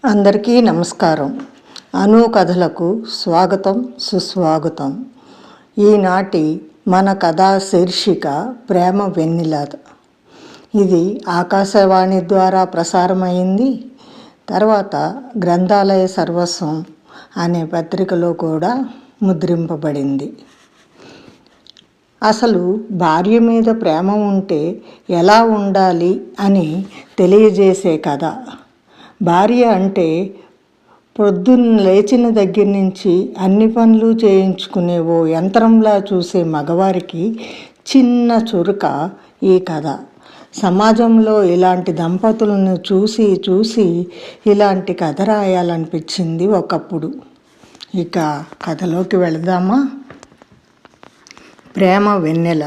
అందరికీ నమస్కారం. అను కథలకు స్వాగతం, సుస్వాగతం. ఈనాటి మన కథా శీర్షిక ప్రేమ వెన్నెల. ఇది ఆకాశవాణి ద్వారా ప్రసారమైంది. తర్వాత గ్రంథాలయ సర్వస్వం అనే పత్రికలో కూడా ముద్రింపబడింది. అసలు భార్య మీద ప్రేమ ఉంటే ఎలా ఉండాలి అని తెలియజేసే కథ. భార్య అంటే పొద్దున్న లేచిన దగ్గర నుంచి అన్ని పనులు చేయించుకునే ఓ యంత్రంలా చూసే మగవారికి చిన్న చురుక ఈ కథ. సమాజంలో ఇలాంటి దంపతులను చూసి చూసి ఇలాంటి కథ రాయాలనిపించింది ఒకప్పుడు. ఇక కథలోకి వెళదామా. ప్రేమ వెన్నెల.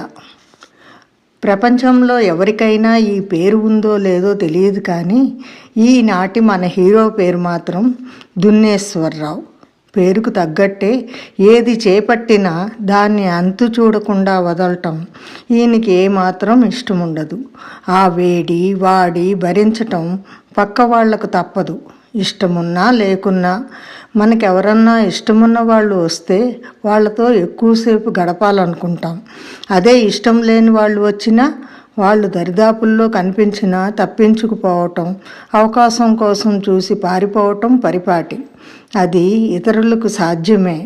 ప్రపంచంలో ఎవరికైనా ఈ పేరు ఉందో లేదో తెలియదు, కానీ ఈనాటి మన హీరో పేరు మాత్రం దున్నేశ్వరరావు. పేరుకు తగ్గట్టే ఏది చేపట్టినా దాన్ని అంతు చూడకుండా వదలటం ఈయనకి ఏమాత్రం ఇష్టం ఉండదు. ఆ వేడి వాడి భరించటం పక్క వాళ్లకు తప్పదు. ఇష్టమున్నా లేకున్నా మనకెవరన్నా ఇష్టమున్న వాళ్ళు వస్తే వాళ్ళతో ఎక్కువసేపు గడపాలనుకుంటాం. అదే ఇష్టం లేని వాళ్ళు వచ్చినా వాళ్ళు దరిదాపుల్లో కనిపించినా తప్పించుకుపోవటం, అవకాశం కోసం చూసి పారిపోవటం పరిపాటి. అది ఇతరులకు సాధ్యమే,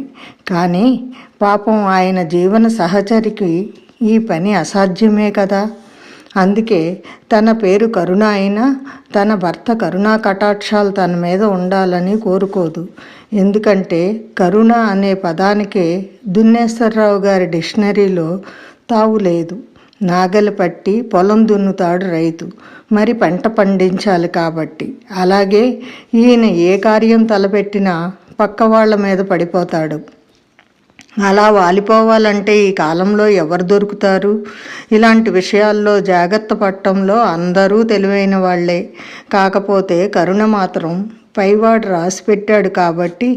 కానీ పాపం ఆయన జీవన సహచరికి ఈ పని అసాధ్యమే కదా. అందుకే తన పేరు కరుణ అయినా తన భర్త కరుణా కటాక్షాలు తన మీద ఉండాలని కోరుకోదు. ఎందుకంటే కరుణ అనే పదానికే దున్నేశ్వరరావు గారి డిక్షనరీలో తావు లేదు. నాగలి పట్టి పొలం దున్నుతాడు రైతు, మరి పంట పండించాలి కాబట్టి. అలాగే ఈయన ఏ కార్యం తలపెట్టినా పక్క వాళ్ళ మీద పడిపోతాడు. అలా వాలిపోవాలంటే ఈ కాలంలో ఎవరు దొరుకుతారు? ఇలాంటి విషయాల్లో జాగ్రత్త పడటంలో అందరూ తెలివైన వాళ్లే. కాకపోతే కరుణ మాత్రం పైవాడు రాసి పెట్టాడు కాబట్టి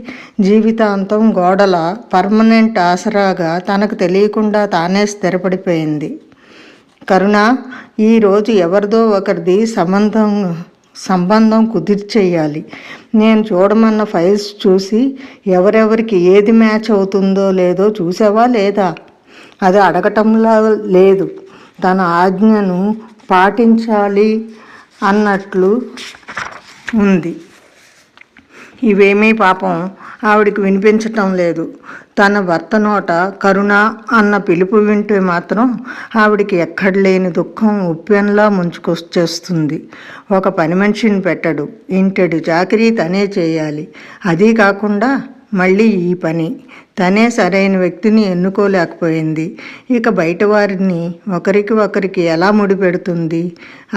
జీవితాంతం గోడల పర్మనెంట్ ఆసరాగా తనకు తెలియకుండా తానే స్థిరపడిపోయింది. కరుణ ఈరోజు ఎవరిదో ఒకరిది సంబంధం కుదిర్చేయాలి. నేను చూడమన్న ఫైల్స్ చూసి ఎవరెవరికి ఏది మ్యాచ్ అవుతుందో లేదో చూసావా లేదా? అది అడగటంలా లేదు, తన ఆజ్ఞను పాటించాలి అన్నట్లు ఉంది. ఇవేమీ పాపం ఆవిడికి వినిపించటం లేదు. తన భర్త నోట కరుణ అన్న పిలుపు వింటే మాత్రం ఆవిడికి ఎక్కడలేని దుఃఖం ఉప్పెనలా ముంచుకొచ్చేస్తుంది. ఒక పని మనిషిని పెట్టడు, ఇంటెడు చాకరీ తనే చేయాలి. అదీ కాకుండా మళ్ళీ ఈ పని. తనే సరైన వ్యక్తిని ఎన్నుకోలేకపోయింది. ఇక బయట వారిని ఒకరికి ఎలా ముడిపెడుతుంది?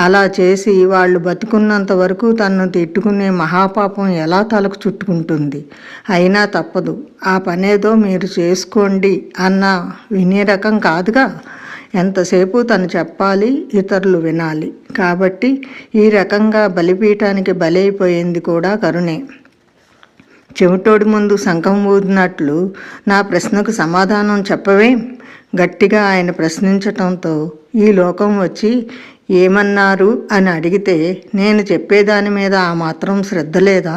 అలా చేసి వాళ్ళు బతుకున్నంత వరకు తనను తిట్టుకునే మహాపాపం ఎలా తలకు చుట్టుకుంటుంది? అయినా తప్పదు. ఆ పనేదో మీరు చేసుకోండి అన్న వినే రకం కాదుగా. ఎంతసేపు తను చెప్పాలి, ఇతరులు వినాలి. కాబట్టి ఈ రకంగా బలిపీఠానికి బలైపోయింది కూడా కరుణే. చెవిటోడి ముందు శంఖం ఊదినట్లు నా ప్రశ్నకు సమాధానం చెప్పవే? గట్టిగా ఆయన ప్రశ్నించటంతో ఈ లోకం వచ్చి ఏమన్నారు అని అడిగితే నేను చెప్పేదాని మీద ఆ మాత్రం శ్రద్ధ లేదా?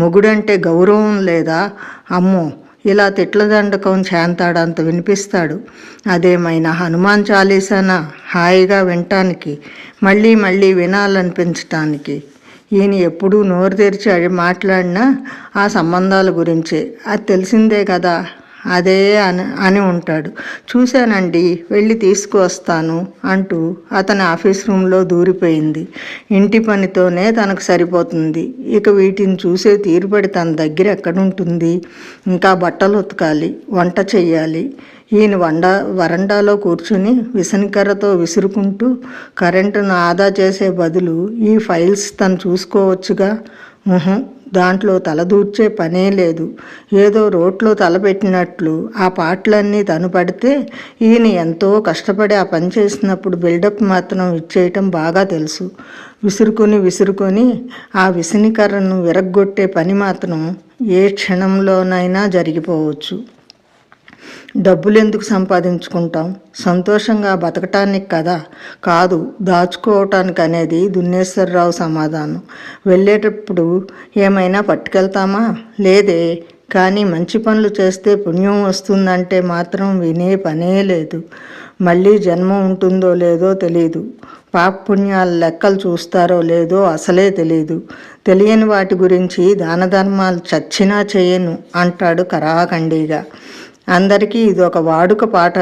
మొగుడంటే గౌరవం లేదా? అమ్మో, ఇలా తిట్ల దండకం చేంతాడంత వినిపిస్తాడు. అదేమైనా హనుమాన్ చాలీసానా హాయిగా వినటానికి, మళ్ళీ మళ్ళీ వినాలనిపించటానికి. ఈయన ఎప్పుడూ నోరు తెరిచి మాట్లాడినా ఆ సంబంధాల గురించే. అది తెలిసిందే కదా, అదే అని ఉంటాడు. చూశానండి, వెళ్ళి తీసుకువస్తాను అంటూ అతని ఆఫీస్ రూమ్లో దూరిపోయింది. ఇంటి పనితోనే తనకు సరిపోతుంది. ఇక వీటిని చూసే తీరుబడి తన దగ్గర ఎక్కడుంటుంది? ఇంకా బట్టలు ఉతకాలి, వంట చెయ్యాలి. ఈయన వరండాలో కూర్చుని విసనకర్రతో విసురుకుంటూ కరెంటును ఆదా చేసే బదులు ఈ ఫైల్స్ తను చూసుకోవచ్చుగా. దాంట్లో తలదూర్చే పనే లేదు. ఏదో రోట్లో తలపెట్టినట్లు ఆ పాటలన్నీ తను పడితే ఈయన ఎంతో కష్టపడి ఆ పని చేసినప్పుడు బిల్డప్ మాత్రం ఇచ్చేయటం బాగా తెలుసు. విసురుకొని ఆ విసనకర్రను విరగ్గొట్టే పని మాత్రం ఏ క్షణంలోనైనా జరిగిపోవచ్చు. డబ్బులు ఎందుకు సంపాదించుకుంటాం? సంతోషంగా బతకటానికి కదా. కాదు, దాచుకోవటానికి అనేది దున్నేశ్వరరావు సమాధానం. వెళ్ళేటప్పుడు ఏమైనా పట్టుకెళ్తామా? లేదే. కానీ మంచి పనులు చేస్తే పుణ్యం వస్తుందంటే మాత్రం వినే పనే లేదు. మళ్ళీ జన్మ ఉంటుందో లేదో తెలీదు. పాపపుణ్యాల లెక్కలు చూస్తారో లేదో అసలే తెలీదు. తెలియని వాటి గురించి దాన ధర్మాలు చచ్చినా చేయను అంటాడు కరాఖండిగా. అందరికీ ఇదొక వాడుక పాట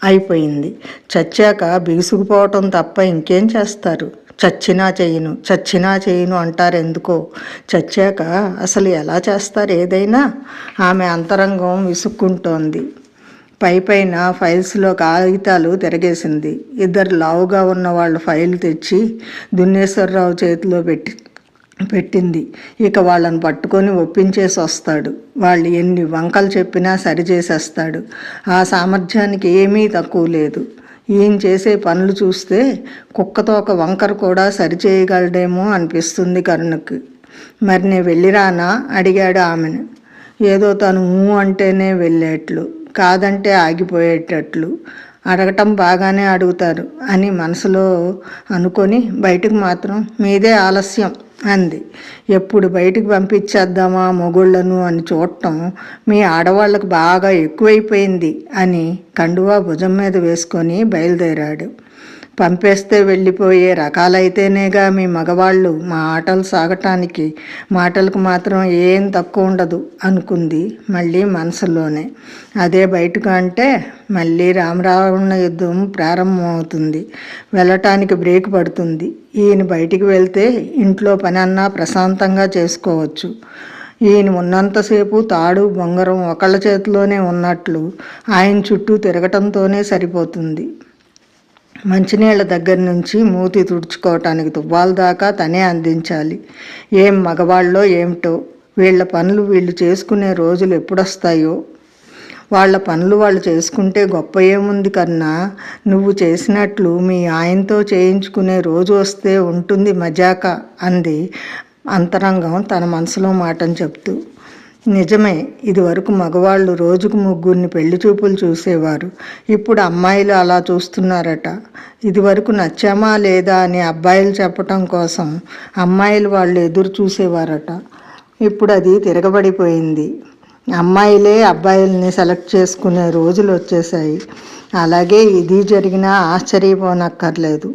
అయిపోయింది. చచ్చాక బిగుసుకుపోవటం తప్ప ఇంకేం చేస్తారు? చచ్చినా చేయను అంటారు ఎందుకో. చచ్చాక అసలు ఎలా చేస్తారు ఏదైనా? ఆమె అంతరంగం విసుక్కుంటోంది. పైన ఫైల్స్లో కాగితాలు తిరగేసింది. ఇద్దరు లావుగా ఉన్న వాళ్ళ ఫైల్ తెచ్చి దున్నేశ్వరరావు చేతిలో పెట్టింది. ఇక వాళ్ళని పట్టుకొని ఒప్పించేసి వస్తాడు. వాళ్ళు ఎన్ని వంకలు చెప్పినా సరిచేసేస్తాడు. ఆ సామర్థ్యానికి ఏమీ తక్కువ లేదు. ఈయన చేసే పనులు చూస్తే కుక్కతో ఒక వంకర కూడా సరిచేయగలడేమో అనిపిస్తుంది కరుణకి. మరి నేను వెళ్ళిరానా అడిగాడు ఆమెను. ఏదో తను అంటేనే వెళ్ళేట్లు, కాదంటే ఆగిపోయేటట్లు. అడగటం బాగానే అడుగుతారు అని మనసులో అనుకొని బయటకు మాత్రం మీదే ఆలస్యం అంది. ఎప్పుడు బయటికి పంపించేద్దామా మొగుళ్ళను అని చూడటం మీ ఆడవాళ్ళకు బాగా ఎక్కువైపోయింది అని కండువా భుజం మీద వేసుకొని బయలుదేరాడు. పంపేస్తే వెళ్ళిపోయే రకాలైతేనేగా మీ మగవాళ్ళు మా ఆటలు సాగటానికి. మాటలకు మాత్రం ఏం తక్కువ ఉండదు అనుకుంది మళ్ళీ మనసులోనే. అదే బయటకు అంటే మళ్ళీ రామరావణ యుద్ధం ప్రారంభమవుతుంది. వెళ్ళటానికి బ్రేక్ పడుతుంది. ఈయన బయటికి వెళ్తే ఇంట్లో పని అన్నా ప్రశాంతంగా చేసుకోవచ్చు. ఈయన ఉన్నంతసేపు తాడు బొంగరం ఒకళ్ళ చేతిలోనే ఉన్నట్లు ఆయన చుట్టూ తిరగటంతోనే సరిపోతుంది. మంచినీళ్ళ దగ్గర నుంచి మూతి తుడుచుకోవటానికి తువ్వాల దాకా తనే అందించాలి. ఏం మగవాళ్ళో ఏమిటో, వీళ్ళ పనులు వీళ్ళు చేసుకునే రోజులు ఎప్పుడొస్తాయో. వాళ్ళ పనులు వాళ్ళు చేసుకుంటే గొప్ప ఏముంది కన్నా, నువ్వు చేసినట్లు మీ ఆయనతో చేయించుకునే రోజు వస్తే ఉంటుంది మజాక అంది అంతరంగం తన మనసులో మాటని చెప్తూ. నిజమే, ఇదివరకు మగవాళ్ళు రోజుకు ముగ్గురిని పెళ్లి చూపులు చూసేవారు. ఇప్పుడు అమ్మాయిలు అలా చూస్తున్నారట. ఇదివరకు నచ్చామా లేదా అని అబ్బాయిలు చెప్పటం కోసం అమ్మాయిలు వాళ్ళు ఎదురు చూసేవారట. ఇప్పుడు అది తిరగబడిపోయింది. అమ్మాయిలే అబ్బాయిల్ని సెలెక్ట్ చేసుకునే రోజులు వచ్చేసాయి. అలాగే ఇది జరిగినా ఆశ్చర్యపోనక్కర్లేదు.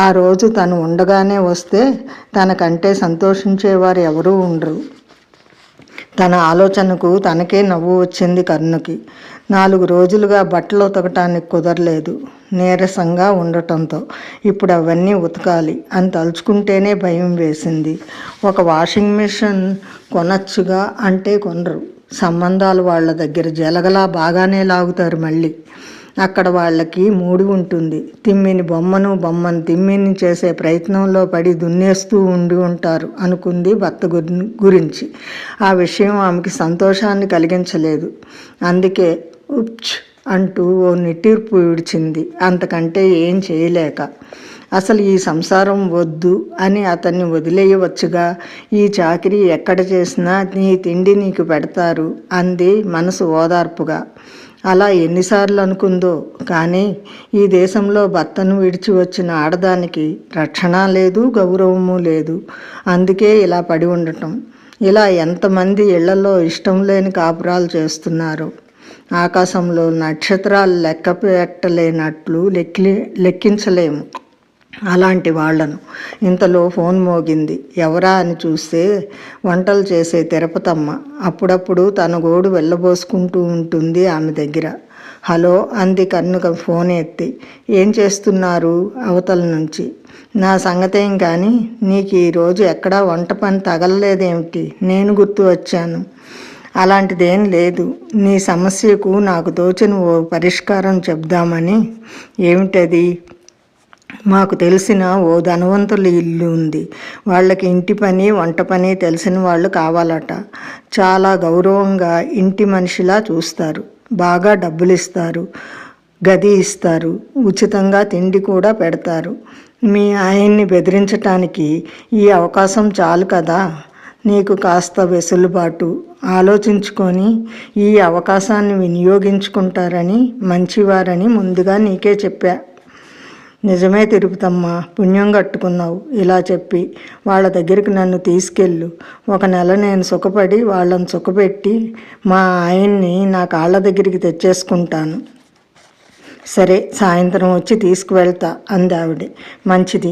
ఆ రోజు తను ఉండగానే వస్తే తనకంటే సంతోషించేవారు ఎవరూ ఉండరు. తన ఆలోచనకు తనకే నవ్వు వచ్చింది కరుణకి. 4 రోజులుగా బట్టలు ఉతకటానికి కుదరలేదు నీరసంగా ఉండటంతో. ఇప్పుడు అవన్నీ ఉతకాలి అని తలుచుకుంటేనే భయం వేసింది. ఒక వాషింగ్ మిషన్ కొనచ్చుగా అంటే కొనరు. సంబంధాలు వాళ్ళ దగ్గర జలగలా బాగానే లాగుతారు. మళ్ళీ అక్కడ వాళ్ళకి మూడి ఉంటుంది. తిమ్మిని బొమ్మను తిమ్మిని చేసే ప్రయత్నంలో పడి దున్నేస్తూ ఉండి ఉంటారు అనుకుంది భర్త గురించి. ఆ విషయం ఆమెకి సంతోషాన్ని కలిగించలేదు. అందుకే ఉప్చ్ అంటూ ఓ నిట్టూర్పు విడిచింది, అంతకంటే ఏం చేయలేక. అసలు ఈ సంసారం వద్దు అని అతన్ని వదిలేయవచ్చుగా. ఈ చాకిరీ ఎక్కడ చేసినా నీ తిండి నీకు పెడతారు అంది మనసు ఓదార్పుగా. అలా ఎన్నిసార్లు అనుకుందో. కానీ ఈ దేశంలో భర్తను విడిచి వచ్చిన ఆడదానికి రక్షణ లేదు, గౌరవము లేదు. అందుకే ఇలా పడి ఉండటం. ఇలా ఎంతమంది ఇళ్లలో ఇష్టం లేని కాపురాలు చేస్తున్నారు. ఆకాశంలో నక్షత్రాలు లెక్క పెట్టలేనట్లు లెక్కించలేము అలాంటి వాళ్లను. ఇంతలో ఫోన్ మోగింది. ఎవరా అని చూస్తే వంటలు చేసే తిరుపతమ్మ. అప్పుడప్పుడు తన గోడు వెళ్ళబోసుకుంటూ ఉంటుంది ఆమె దగ్గర. హలో అంది కన్నుక ఫోన్ ఎత్తి. ఏం చేస్తున్నారు అవతల నుంచి? నా సంగతేం కానీ నీకు ఈరోజు ఎక్కడా వంట పని తగలలేదేమిటి? నేను గుర్తు వచ్చాను. అలాంటిదేం లేదు. నీ సమస్యకు నాకు తోచిన ఓ పరిష్కారం చెప్దామని. ఏమిటది? మాకు తెలిసిన ఓ ధనవంతుల ఇల్లు ఉంది. వాళ్ళకి ఇంటి పని వంట పని తెలిసిన వాళ్ళు కావాలట. చాలా గౌరవంగా ఇంటి మనిషిలా చూస్తారు. బాగా డబ్బులు ఇస్తారు, గది ఇస్తారు, ఉచితంగా తిండి కూడా పెడతారు. మీ ఆయన్ని బెదిరించటానికి ఈ అవకాశం చాలు కదా. నీకు కాస్త వెసులుబాటు ఆలోచించుకొని ఈ అవకాశాన్ని వినియోగించుకుంటారని, మంచివారని ముందుగా నీకే చెప్పా. నిజమే తిరుపతమ్మ, పుణ్యం కట్టుకున్నావు. ఇలా చెప్పి వాళ్ళ దగ్గరికి నన్ను తీసుకెళ్ళు. 1 నెల నేను సుఖపడి వాళ్ళని సుఖపెట్టి మా ఆయన్ని నా కాళ్ళ దగ్గరికి తెచ్చేసుకుంటాను. సరే, సాయంత్రం వచ్చి తీసుకువెళ్తా అంది ఆవిడ. మంచిది,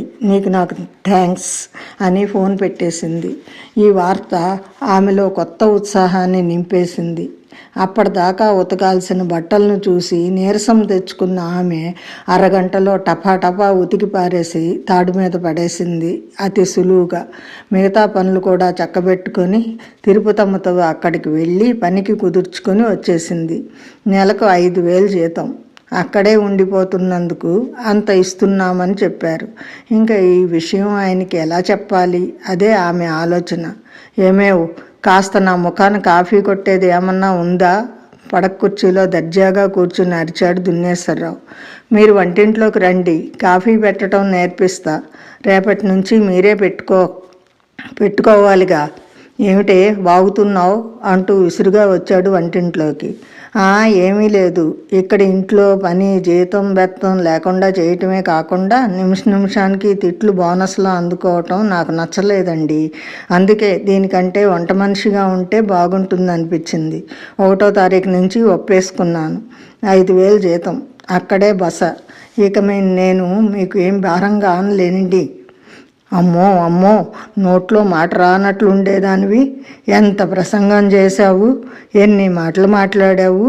నాకు థ్యాంక్స్ అని ఫోన్ పెట్టేసింది. ఈ వార్త ఆమెలో కొత్త ఉత్సాహాన్ని నింపేసింది. అప్పటిదాకా ఉతకాల్సిన బట్టలను చూసి నీరసం తెచ్చుకున్న ఆమె అరగంటలో టపాటపా ఉతికి పారేసి తాడు మీద పడేసింది అతి సులువుగా. మిగతా పనులు కూడా చక్కబెట్టుకొని తిరుపతమ్మతో అక్కడికి వెళ్ళి పనికి కుదుర్చుకొని వచ్చేసింది. నెలకు 5,000 జీతం. అక్కడే ఉండిపోతున్నందుకు అంత ఇస్తున్నామని చెప్పారు. ఇంకా ఈ విషయం ఆయనకి ఎలా చెప్పాలి? అదే ఆమె ఆలోచన. ఏమేవ్, కాస్త నా ముఖాన్ని కాఫీ కొట్టేది ఏమన్నా ఉందా? పడక కుర్చీలో దర్జాగా కూర్చుని అరిచాడు దున్నేశ్వరరావు. మీరు వంటింట్లోకి రండి, కాఫీ పెట్టడం నేర్పిస్తా. రేపటి నుంచి మీరే పెట్టుకోవాలిగా. ఏమిటే వాగుతున్నావు అంటూ విసురుగా వచ్చాడు వంటింట్లోకి. ఏమీ లేదు, ఇక్కడ ఇంట్లో పని జీతం బెత్తం లేకుండా చేయటమే కాకుండా నిమిషానికి తిట్లు బోనస్లో అందుకోవటం నాకు నచ్చలేదండి. అందుకే దీనికంటే వంట మనిషిగా ఉంటే బాగుంటుంది అనిపించింది. 1వ తారీఖు నుంచి ఒప్పేసుకున్నాను. 5,000 జీతం, అక్కడే బస. ఇక నేను మీకు ఏం భారంగా అనలేనండి. అమ్మో, నోట్లో మాట రానట్లుండేదానివి. ఎంత ప్రసంగం చేశావు, ఎన్ని మాటలు మాట్లాడావు.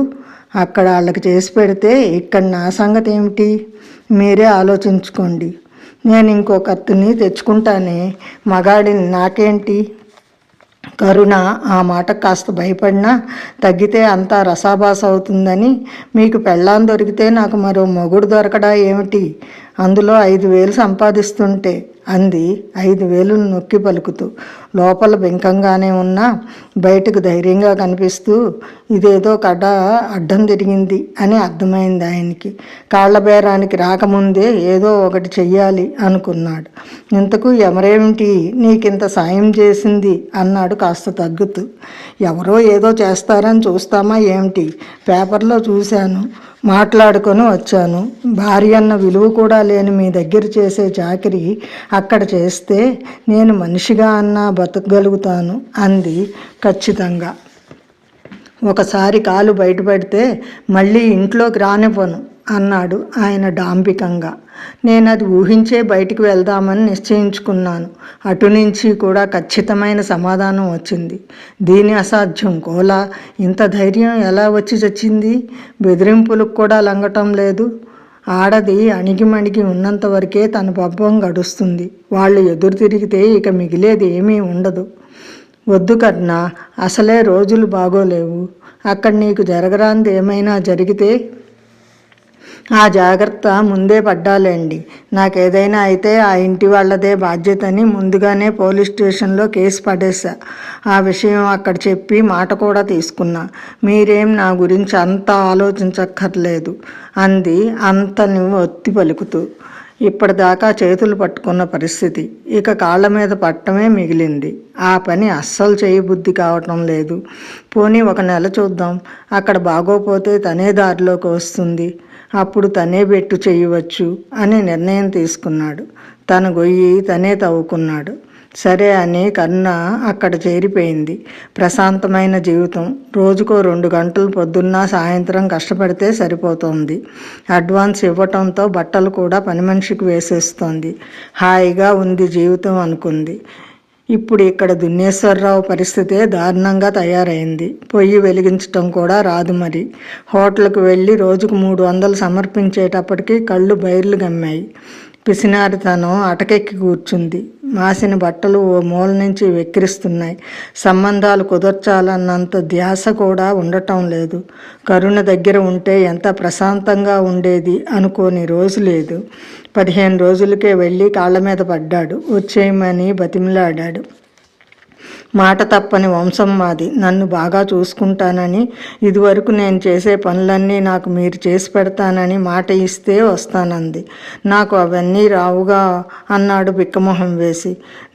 అక్కడ వాళ్ళకి చేసి పెడితే ఇక్కడ నా సంగతి ఏమిటి? మీరే ఆలోచించుకోండి. నేను ఇంకో కత్తిని తెచ్చుకుంటానే, మగాడిని నాకేంటి? కరుణ ఆ మాటకు కాస్త భయపడినా తగ్గితే అంతా రసాభాస అవుతుందని, మీకు పెళ్ళాం దొరికితే నాకు మరో మొగుడు దొరకడా ఏమిటి? అందులో 5,000 సంపాదిస్తుంటే అంది 5,000 నొక్కి పలుకుతూ. లోపల బెంకంగానే ఉన్నా బయటకు ధైర్యంగా కనిపిస్తూ ఇదేదో కడ అడ్డం తిరిగింది అని అర్థమైంది ఆయనకి. కాళ్ల బేరానికి రాకముందే ఏదో ఒకటి చెయ్యాలి అనుకున్నాడు. ఇంతకు ఎవరేమిటి నీకింత సాయం చేసింది అన్నాడు కాస్త తగ్గుతూ. ఎవరో ఏదో చేస్తారని చూస్తామా ఏమిటి? పేపర్లో చూశాను, మాట్లాడుకొని వచ్చాను. భార్య అన్న విలువ కూడా లేని మీ దగ్గర చేసే చాకరీ అక్కడ చేస్తే నేను మనిషిగా అన్నా బతకగలుగుతాను అంది ఖచ్చితంగా. ఒకసారి కాలు బయటపడితే మళ్ళీ ఇంట్లోకి రానివ్వను అన్నాడు ఆయన డాంబికంగా. నేను అది ఊహించే బయటికి వెళ్దామని నిశ్చయించుకున్నాను. అటు నుంచి కూడా ఖచ్చితమైన సమాధానం వచ్చింది. దీని అసాధ్యం కోలా, ఇంత ధైర్యం ఎలా వచ్చి చచ్చింది? బెదిరింపులకు కూడా లంగటం లేదు. ఆడది అణిగిమణిగి ఉన్నంత వరకే తన పబ్బం గడుస్తుంది. వాళ్ళు ఎదురు తిరిగితే ఇక మిగిలేది ఏమీ ఉండదు. వద్దు కర్ణ, అసలే రోజులు బాగోలేవు. అక్కడ నీకు జరగరాంది ఏమైనా జరిగితే ఆ జాగ్రత్త ముందే పడ్డాలేండి. నాకేదైనా అయితే ఆ ఇంటి వాళ్ళదే బాధ్యతని ముందుగానే పోలీస్ స్టేషన్లో కేసు పడేసా. ఆ విషయం అక్కడ చెప్పి మాట కూడా తీసుకున్నా. మీరేం నా గురించి అంత ఆలోచించక్కర్లేదు అంది అంతని ఒత్తి పలుకుతూ. ఇప్పటిదాకా చేతులు పట్టుకున్న పరిస్థితి ఇక కాళ్ళ మీద పట్టమే మిగిలింది. ఆ పని అస్సలు చేయబుద్ధి కావటం లేదు. పోనీ 1 నెల చూద్దాం, అక్కడ బాగోపోతే తనే దారిలోకి వస్తుంది, అప్పుడు తనే బెట్టు చేయవచ్చు అని నిర్ణయం తీసుకున్నాడు. తన గొయ్యి తనే తవ్వుకున్నాడు. సరే అని కరుణ అక్కడ చేరిపోయింది. ప్రశాంతమైన జీవితం. రోజుకో 2 గంటలు పొద్దున్న సాయంత్రం కష్టపడితే సరిపోతుంది. అడ్వాన్స్ ఇవ్వటంతో బట్టలు కూడా పని మనిషికి వేసేస్తోంది. హాయిగా ఉంది జీవితం అనుకుంది. ఇప్పుడు ఇక్కడ దున్నేశ్వరరావు పరిస్థితే దారుణంగా తయారైంది. పొయ్యి వెలిగించటం కూడా రాదు మరి. హోటల్కి వెళ్ళి రోజుకు 300 సమర్పించేటప్పటికి కళ్ళు బైర్లు గమ్మాయి. పిసినారితనం అటకెక్కి కూర్చుంది. మాసిన బట్టలు ఓ మూల నుంచి వెక్కిరిస్తున్నాయి. సంబంధాలు కుదర్చాలన్నంత ధ్యాస కూడా ఉండటం లేదు. కరుణ దగ్గర ఉంటే ఎంత ప్రశాంతంగా ఉండేది అనుకోని రోజు లేదు. 15 రోజులకే వెళ్ళి కాళ్ళ మీద పడ్డాడు. వచ్చేయమని బతిమిలాడాడు. మాట తప్పని వంశం మాది. నన్ను బాగా చూసుకుంటానని, ఇదివరకు నేను చేసే పనులన్నీ నాకు మీరు చేసి పెడతానని మాట ఇస్తే వస్తానంది. నాకు అవన్నీ రావుగా అన్నాడు బిక్కమొహం వేసి.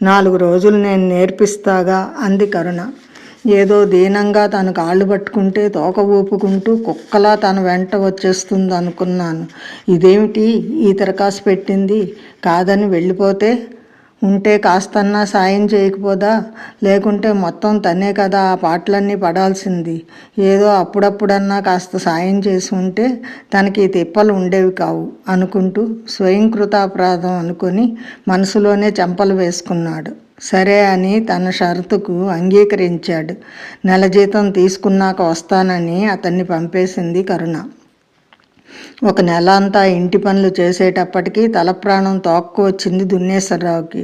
4 రోజులు నేను నేర్పిస్తాగా అంది కరుణ. ఏదో దీనంగా తను కాళ్ళు పట్టుకుంటే తోక ఊపుకుంటూ కుక్కలా తన వెంట వచ్చేస్తుంది అనుకున్నాను. ఇదేమిటి ఈ తిరకాసు పెట్టింది? కాదని వెళ్ళిపోతే ఉంటే కాస్తన్నా సాయం చేయకపోదా? లేకుంటే మొత్తం తనే కదా ఆ పాటలన్నీ పడాల్సింది. ఏదో అప్పుడప్పుడన్నా కాస్త సాయం చేసి ఉంటే తనకి తిప్పలు ఉండేవి కావు అనుకుంటూ స్వయంకృతాపరాధం అనుకొని మనసులోనే చెంపలు వేసుకున్నాడు. సరే అని తన షరతుకు అంగీకరించాడు. నెల జీతం తీసుకున్నాక వస్తానని అతన్ని పంపేసింది కరుణ. ఒక నెల అంతా ఇంటి పనులు చేసేటప్పటికీ తలప్రాణం తోక్కు వచ్చింది దున్నేశ్వరరావుకి.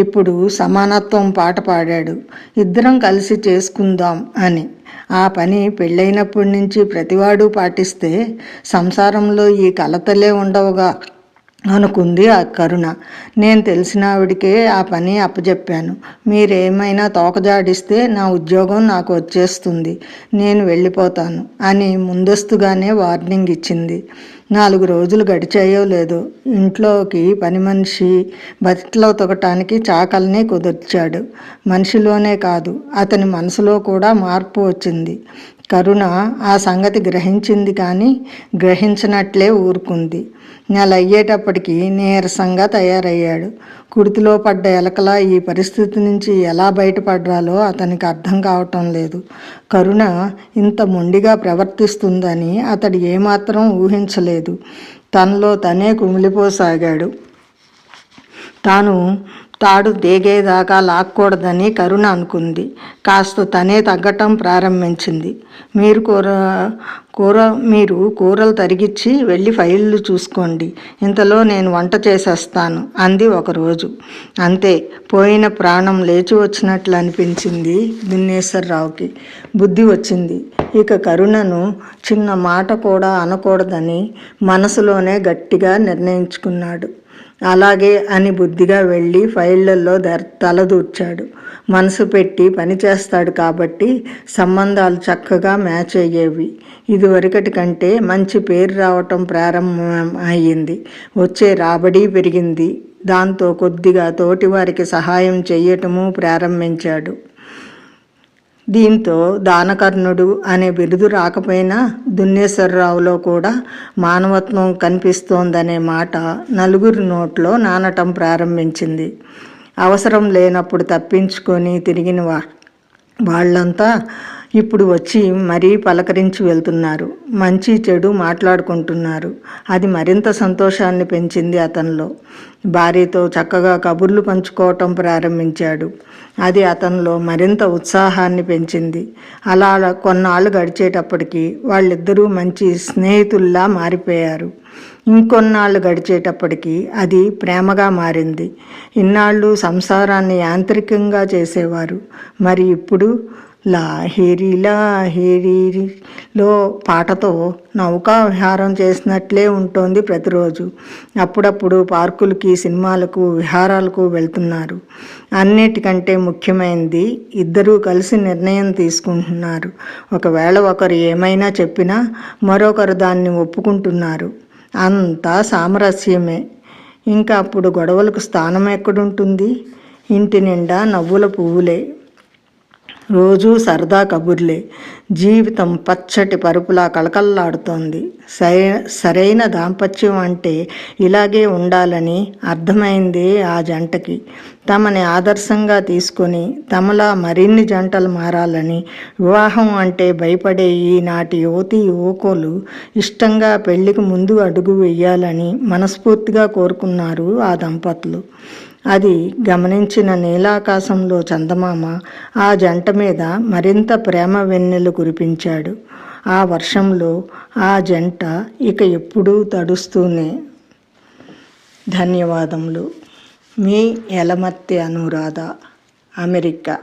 ఇప్పుడు సమానత్వం పాట పాడాడు, ఇద్దరం కలిసి చేసుకుందాం అని. ఆ పని పెళ్ళైనప్పటి నుంచి ప్రతివాడు పాటిస్తే సంసారంలో ఈ కలతలే ఉండవుగా అనుకుంది ఆ కరుణ. నేను తెలిసిన ఆవిడికే ఆ పని అప్పచెప్పాను. మీరేమైనా తోకజాడిస్తే నా ఉద్యోగం నాకు వచ్చేస్తుంది, నేను వెళ్ళిపోతాను అని ముందస్తుగానే వార్నింగ్ ఇచ్చింది. 4 రోజులు గడిచాయో లేదో ఇంట్లోకి పని మనిషి బట్టలు ఉతకటానికి చాకల్ని కుదిర్చాడు. మనిషిలోనే కాదు అతని మనసులో కూడా మార్పు వచ్చింది. కరుణ ఆ సంగతి గ్రహించింది, కానీ గ్రహించినట్లే ఊరుకుంది. నెల అయ్యేటప్పటికి నీరసంగా తయారయ్యాడు. కుడితిలో పడ్డ ఎలకలా ఈ పరిస్థితి నుంచి ఎలా బయటపడ్డాలో అతనికి అర్థం కావటం లేదు. కరుణ ఇంత మొండిగా ప్రవర్తిస్తుందని అతడు ఏమాత్రం ఊహించలేదు. తనలో తనే కుమిలిపోసాగాడు. తాను తాడు దేగేదాకా లాక్కూడదని కరుణ అనుకుంది. కాస్త తనే తగ్గటం ప్రారంభించింది. మీరు కూరలు తరిగిచ్చి వెళ్ళి ఫైళ్ళు చూసుకోండి, ఇంతలో నేను వంట చేసేస్తాను అంది ఒకరోజు. అంతే, పోయిన ప్రాణం లేచి వచ్చినట్లు అనిపించింది దున్నేశ్వరరావుకి. బుద్ధి వచ్చింది. ఇక కరుణను చిన్న మాట కూడా అనకూడదని మనసులోనే గట్టిగా నిర్ణయించుకున్నాడు. అలాగే అని బుద్ధిగా వెళ్ళి ఫైళ్ళల్లో తలదూర్చాడు. మనసు పెట్టి పని చేస్తాడు కాబట్టి సంబంధాలు చక్కగా మ్యాచ్ అయ్యేవి. ఇదివరకటి కంటే మంచి పేరు రావటం ప్రారంభం అయ్యింది. వచ్చే రాబడి పెరిగింది. దాంతో కొద్దిగా తోటివారికి సహాయం చెయ్యటము ప్రారంభించాడు. దీంతో దానకర్ణుడు అనే బిరుదు రాకపోయినా దున్నేశ్వరరావులో కూడా మానవత్వం కనిపిస్తోందనే మాట నలుగురి నోట్లో నానటం ప్రారంభించింది. అవసరం లేనప్పుడు తప్పించుకొని తిరిగిన వాళ్ళంతా ఇప్పుడు వచ్చి మరీ పలకరించి వెళ్తున్నారు. మంచి చెడు మాట్లాడుకుంటున్నారు. అది మరింత సంతోషాన్ని పెంచింది అతనిలో. భార్యతో చక్కగా కబుర్లు పంచుకోవటం ప్రారంభించాడు. అది అతనిలో మరింత ఉత్సాహాన్ని పెంచింది. అలా కొన్నాళ్ళు గడిచేటప్పటికి వాళ్ళిద్దరూ మంచి స్నేహితుల్లా మారిపోయారు. ఇంకొన్నాళ్ళు గడిచేటప్పటికి అది ప్రేమగా మారింది. ఇన్నాళ్ళు సంసారాన్ని యాంత్రికంగా చేసేవారు. మరి ఇప్పుడు లాహిరి లాహిరిలో పాటతో నౌకా విహారం చేసినట్లే ఉంటుంది ప్రతిరోజు. అప్పుడప్పుడు పార్కులకి, సినిమాలకు, విహారాలకు వెళ్తున్నారు. అన్నిటికంటే ముఖ్యమైనది ఇద్దరూ కలిసి నిర్ణయం తీసుకుంటున్నారు. ఒకవేళ ఒకరు ఏమైనా చెప్పినా మరొకరు దాన్ని ఒప్పుకుంటున్నారు. అంతా సామరస్యమే. ఇంకా అప్పుడు గొడవలకు స్థానం ఎక్కడుంటుంది? ఇంటి నిండా నవ్వుల పువ్వులే, రోజూ సరదా కబుర్లే. జీవితం పచ్చటి పరుపులా కళకళలాడుతోంది. సరైన దాంపత్యం అంటే ఇలాగే ఉండాలని అర్థమైంది ఆ జంటకి. తమని ఆదర్శంగా తీసుకొని తమలా మరిన్ని జంటలు మారాలని, వివాహం అంటే భయపడే ఈనాటి యువకులు ఇష్టంగా పెళ్లికి ముందు అడుగు వెయ్యాలని మనస్ఫూర్తిగా కోరుకున్నారు ఆ దంపతులు. అది గమనించిన నీలాకాశంలో చందమామ ఆ జంట మీద మరింత ప్రేమ వెన్నెలు కురిపించాడు. ఆ వర్షంలో ఆ జంట ఇక ఎప్పుడూ తడుస్తూనే. ధన్యవాదములు. మీ యలమర్తి అనురాధ, అమెరికా.